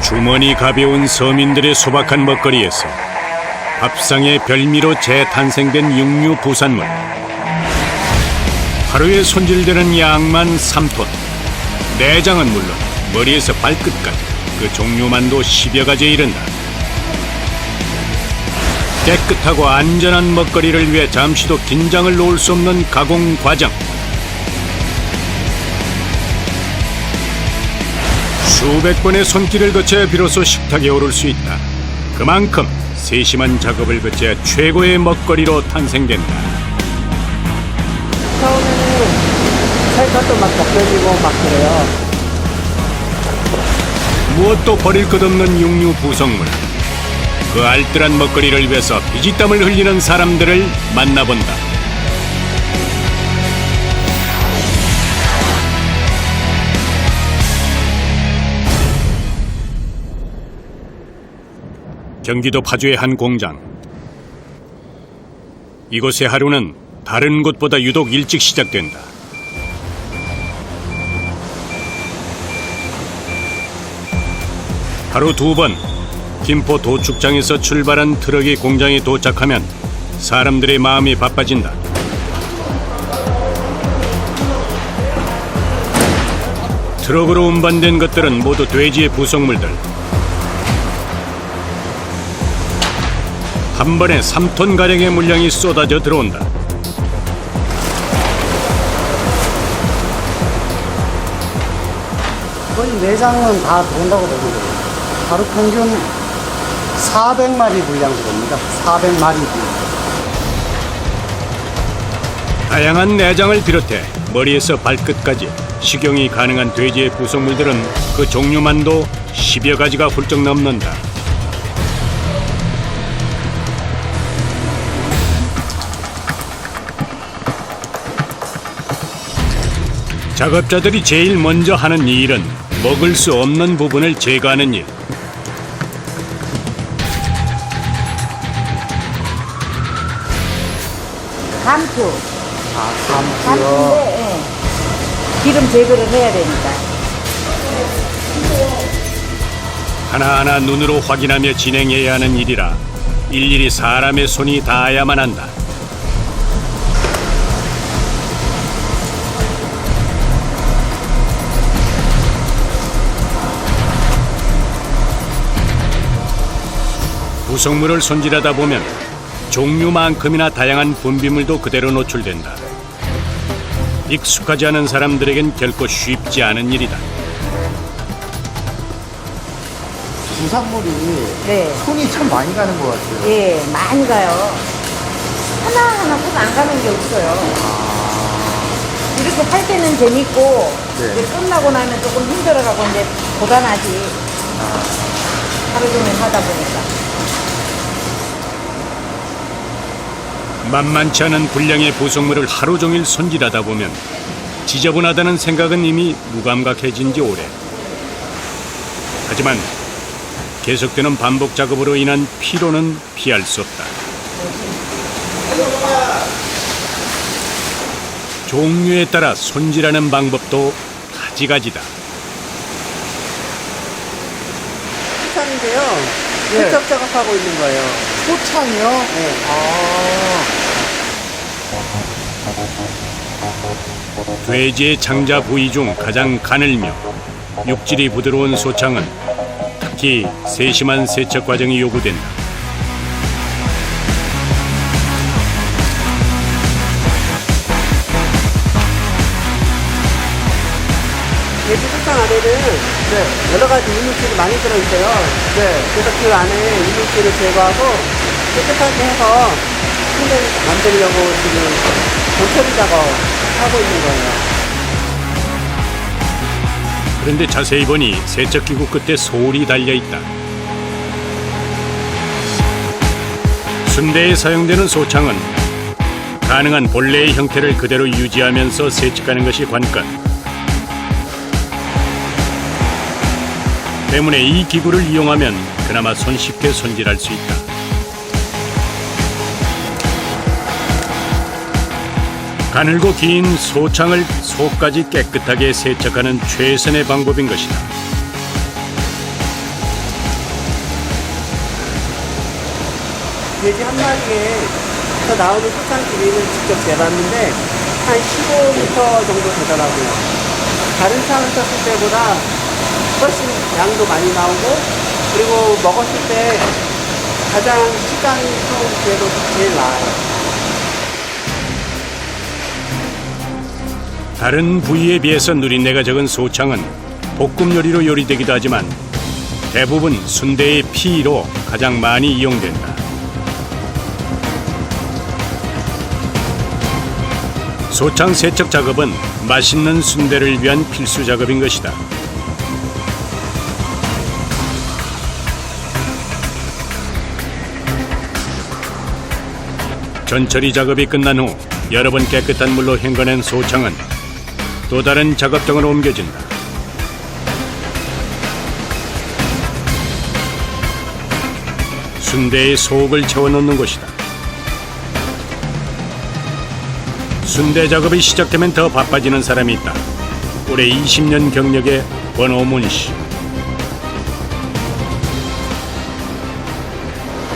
주머니 가벼운 서민들의 소박한 먹거리에서 밥상의 별미로 재탄생된 육류 부산물. 하루에 손질되는 양만 3톤. 내장은 물론 머리에서 발끝까지 그 종류만도 10여 가지에 이른다. 깨끗하고 안전한 먹거리를 위해 잠시도 긴장을 놓을 수 없는 가공 과정. 수백 번의 손길을 거쳐 비로소 식탁에 오를 수 있다. 그만큼 세심한 작업을 거쳐 최고의 먹거리로 탄생된다. 처음에는 살갗도 막 벗겨지고 막 그래요. 무엇도 버릴 것 없는 육류 부속물. 그 알뜰한 먹거리를 위해서 피지땀을 흘리는 사람들을 만나본다. 경기도 파주의 한 공장. 이곳의 하루는 다른 곳보다 유독 일찍 시작된다. 하루 2번 김포 도축장에서 출발한 트럭이 공장에 도착하면 사람들의 마음이 바빠진다. 트럭으로 운반된 것들은 모두 돼지의 부속물들. 한 번에 3톤가량의 물량이 쏟아져 들어온다. 거의 내장은 다 들어온다고 보거든요. 하루 평균 400마리 분량 들어옵니다. 400마리. 다양한 내장을 비롯해 머리에서 발끝까지 식용이 가능한 돼지의 부속물들은 그 종류만도 10여 가지가 훌쩍 넘는다. 작업자들이 제일 먼저 하는 일은 먹을 수 없는 부분을 제거하는 일. 감투. 아, 감투요. 감투인데 기름 제거를 해야 되니까. 하나하나 눈으로 확인하며 진행해야 하는 일이라 일일이 사람의 손이 닿아야만 한다. 부속물을 손질하다 보면 종류만큼이나 다양한 분비물도 그대로 노출된다. 익숙하지 않은 사람들에겐 결코 쉽지 않은 일이다. 부산물이 네. 손이 참 많이 가는 것 같아요. 예, 많이 가요. 하나하나 손 안 가는 게 없어요. 이렇게 할 때는 재밌고, 네. 이제 끝나고 나면 조금 힘들어가고 이제 고단하지. 하루 종일 하다 보니까. 만만치 않은 분량의 부속물을 하루 종일 손질하다 보면 지저분하다는 생각은 이미 무감각해진 지 오래. 하지만 계속되는 반복 작업으로 인한 피로는 피할 수 없다. 종류에 따라 손질하는 방법도 가지가지다. 소창인데요. 세척 작업하고 있는 거예요. 소창이요? 네. 돼지의 창자 부위 중 가장 가늘며 육질이 부드러운 소창은 특히 세심한 세척 과정이 요구된다. 돼지 소창 안에는 여러 가지 이물질이 많이 들어있어요. 그래서 그 안에 이물질을 제거하고 깨끗하게 해서 침대를 만들려고 지금 도처리 작업하고 있는 거예요. 그런데 자세히 보니 세척기구 끝에 소울이 달려있다. 순대에 사용되는 소창은 가능한 본래의 형태를 그대로 유지하면서 세척하는 것이 관건. 때문에 이 기구를 이용하면 그나마 손쉽게 손질할 수 있다. 가늘고 긴 소창을 속까지 깨끗하게 세척하는 최선의 방법인 것이다. 돼지 한 마리에서 나오는 소창 길이는 직접 재봤는데 한 15m 정도 되더라고요. 다른 창을 썼을 때보다 훨씬 양도 많이 나오고, 그리고 먹었을 때 가장 식감이 좀 그래도 제일 나아요. 다른 부위에 비해서 누린내가 적은 소창은 볶음 요리로 요리되기도 하지만 대부분 순대의 피로 가장 많이 이용된다. 소창 세척 작업은 맛있는 순대를 위한 필수 작업인 것이다. 전처리 작업이 끝난 후 여러 번 깨끗한 물로 헹궈낸 소창은 또 다른 작업장으로 옮겨진다. 순대의 속을 채워넣는 곳이다. 순대 작업이 시작되면 더 바빠지는 사람이 있다. 올해 20년 경력의 권오문 씨.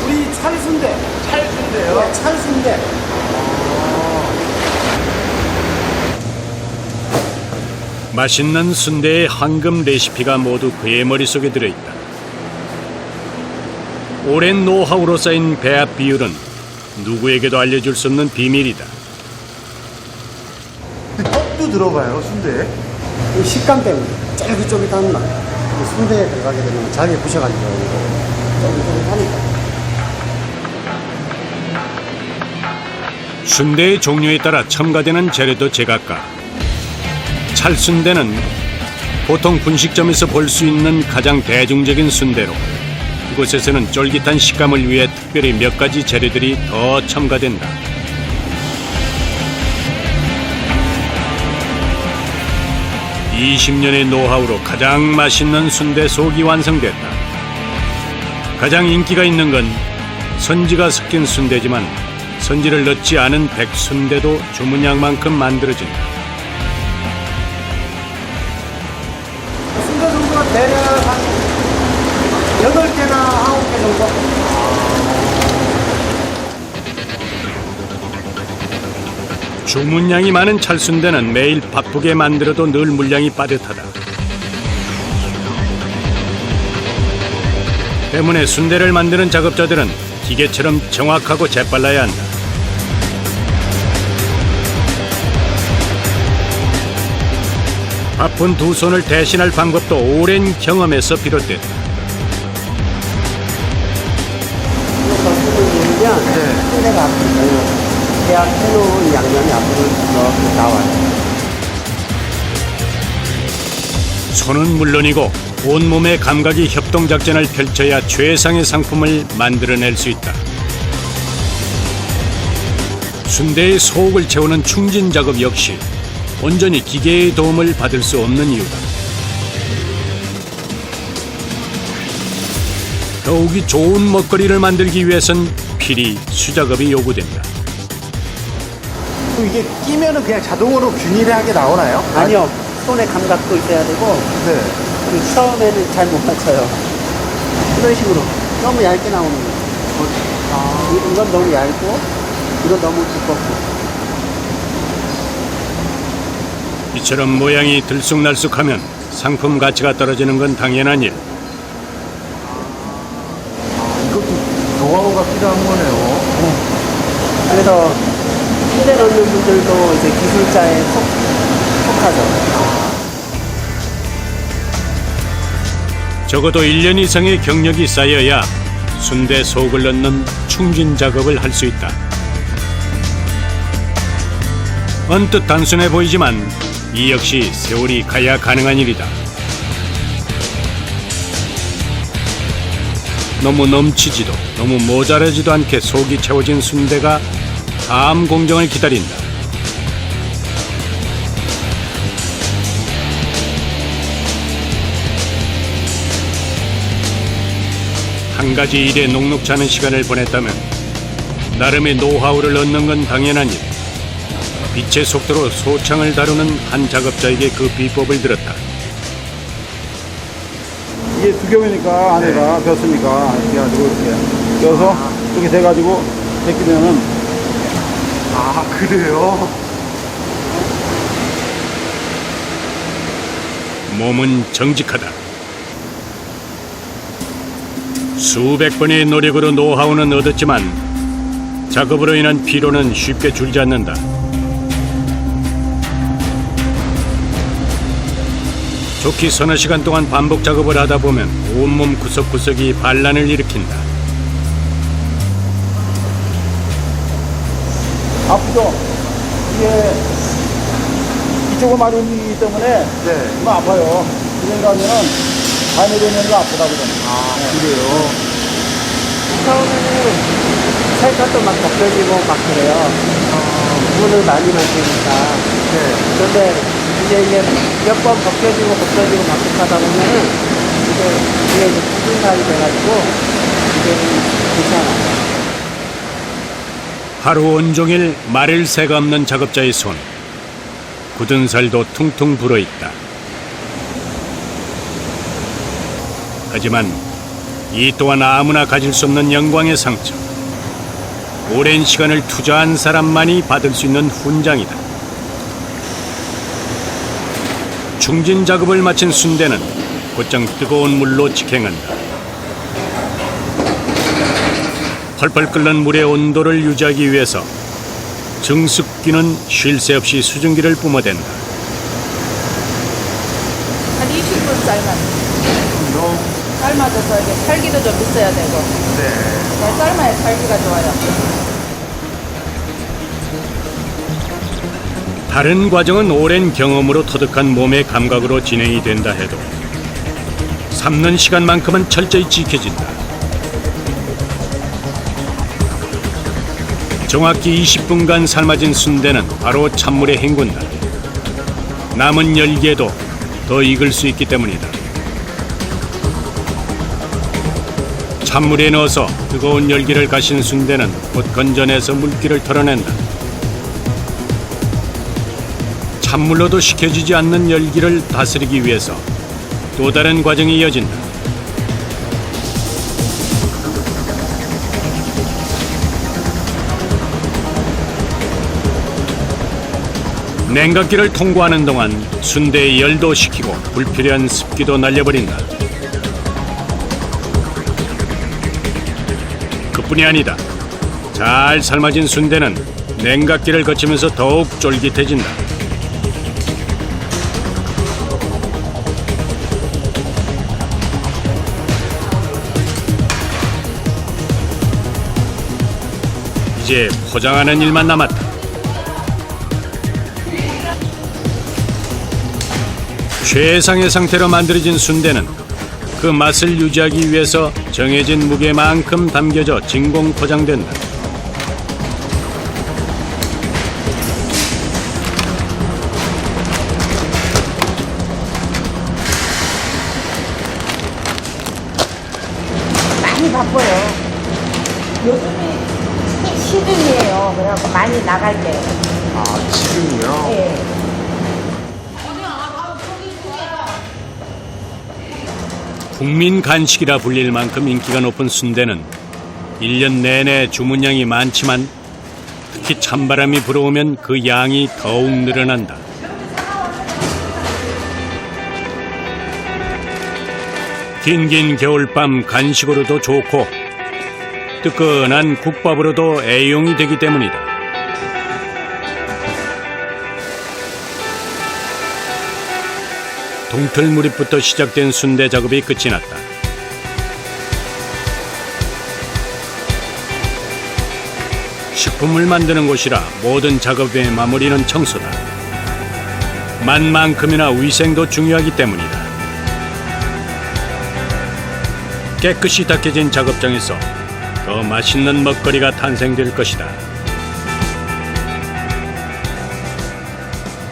우리 찰순대. 찰순대요? 네, 찰순대. 맛있는 순대의 황금 레시피가 모두 그의 머릿속에 들어있다. 오랜 노하우로 쌓인 배합 비율은 누구에게도 알려줄 수 없는 비밀이다. 떡도 들어가요, 순대에? 이 식감 때문에 쫄깃쫄깃한 맛. 순대에 들어가게 되면 잘게 부셔가지고 쫄깃쫄깃하니까. 순대의 종류에 따라 첨가되는 재료도 제각각. 찰순대는 보통 분식점에서 볼 수 있는 가장 대중적인 순대로 이곳에서는 쫄깃한 식감을 위해 특별히 몇 가지 재료들이 더 첨가된다. (20년의) 노하우로 가장 맛있는 순대 속이 완성됐다. 가장 인기가 있는 건 선지가 섞인 순대지만 선지를 넣지 않은 백순대도 주문량만큼 만들어진다. 순대 정도가 대략 한 8개나 9개 정도? 주문량이 많은 찰순대는 매일 바쁘게 만들어도 늘 물량이 빠듯하다. 때문에 순대를 만드는 작업자들은 기계처럼 정확하고 재빨라야 한다. 바쁜 두 손을 대신할 방법도 오랜 경험에서 비롯됐다. 이거 누르면 순대가 앞으로 대학 해놓은 양념이 앞으로 이렇게 나와요. 손은 물론이고 온몸의 감각이 협동작전을 펼쳐야 최상의 상품을 만들어낼 수 있다. 순대의 속을 채우는 충진 작업 역시 온전히 기계의 도움을 받을 수 없는 이유다. 더욱이 좋은 먹거리를 만들기 위해선 필히 수작업이 요구된다. 그럼 이게 끼면은 그냥 자동으로 균일하게 나오나요? 아니요. 손의 감각도 있어야 되고, 네. 그리고 처음에는 잘 못 맞춰요. 이런 식으로 너무 얇게 나오는 거예요. 이건 너무 얇고, 이건 너무 두껍고. 이처럼 모양이 들쑥날쑥하면 상품 가치가 떨어지는 건 당연한 일. 이것도 노하우가 필요한 거네요. 그래서 순대 넣는 분들도 이제 기술자에 속하죠. 적어도 1년 이상의 경력이 쌓여야 순대 속을 넣는 충진 작업을 할 수 있다. 언뜻 단순해 보이지만 이 역시 세월이 가야 가능한 일이다. 너무 넘치지도 너무 모자라지도 않게 속이 채워진 순대가 다음 공정을 기다린다. 한 가지 일에 녹록지 않은 시간을 보냈다면 나름의 노하우를 얻는 건 당연한 일. 빛의 속도로 소창을 다루는 한 작업자에게 그 비법을 들었다. 이게 두 겹이니까 안에가 폈으니까 이렇게 해가지고 이렇게 껴서 이렇게 돼가지고 제끼면은 아, 그래요? 몸은 정직하다. 수백 번의 노력으로 노하우는 얻었지만 작업으로 인한 피로는 쉽게 줄지 않는다. 좋기 서너 시간 동안 반복 작업을 하다 보면 온몸 구석구석이 반란을 일으킨다. 아프죠? 이게 이쪽을 많이 움직이기 때문에 네. 좀 아파요. 그러니까 하면은 밤에 되면 아프다 그러네. 아, 그래요? 처음에는 살갗도 막 벗겨지고 막 그래요. 물을 많이 마시니까. 네. 그런데 이제 몇 번 벗겨지고 반복하다 보면은 이게 이제 수분살이 돼가지고 이제 괜찮아요. 하루 온종일 마를 새가 없는 작업자의 손. 굳은 살도 퉁퉁 불어있다. 하지만 이 또한 아무나 가질 수 없는 영광의 상처. 오랜 시간을 투자한 사람만이 받을 수 있는 훈장이다. 중진 작업을 마친 순대는 곧장 뜨거운 물로 직행한다. 펄펄 끓는 물의 온도를 유지하기 위해서 증습기는 쉴 새 없이 수증기를 뿜어댄다. 한 20분 삶아줘서 이게 살기도 좀 있어야 되고. 네. 삶아야 살기가 좋아요. 다른 과정은 오랜 경험으로 터득한 몸의 감각으로 진행이 된다 해도 삶는 시간만큼은 철저히 지켜진다. 정확히 20분간 삶아진 순대는 바로 찬물에 헹군다. 남은 열기에도 더 익을 수 있기 때문이다. 찬물에 넣어서 뜨거운 열기를 가신 순대는 곧 건져내서 물기를 털어낸다. 찬물로도 식혀지지 않는 열기를 다스리기 위해서 또 다른 과정이 이어진다. 냉각기를 통과하는 동안 순대의 열도 식히고 불필요한 습기도 날려버린다. 그뿐이 아니다. 잘 삶아진 순대는 냉각기를 거치면서 더욱 쫄깃해진다. 이제 포장하는 일만 남았다. 최상의 상태로 만들어진 순대는 그 맛을 유지하기 위해서 정해진 무게만큼 담겨져 진공 포장된다. 많이 바빠요. 요즘이 시즌이에요. 그래갖고 많이 나갈 때. 아, 지금요? 예. 국민 간식이라 불릴 만큼 인기가 높은 순대는 1년 내내 주문량이 많지만 특히 찬바람이 불어오면 그 양이 더욱 늘어난다. 긴긴 겨울밤 간식으로도 좋고 뜨끈한 국밥으로도 애용이 되기 때문이다. 동틀무립부터 시작된 순대 작업이 끝이 났다. 식품을 만드는 곳이라 모든 작업의 마무리는 청소다. 맛만큼이나 위생도 중요하기 때문이다. 깨끗이 닦여진 작업장에서 더 맛있는 먹거리가 탄생될 것이다.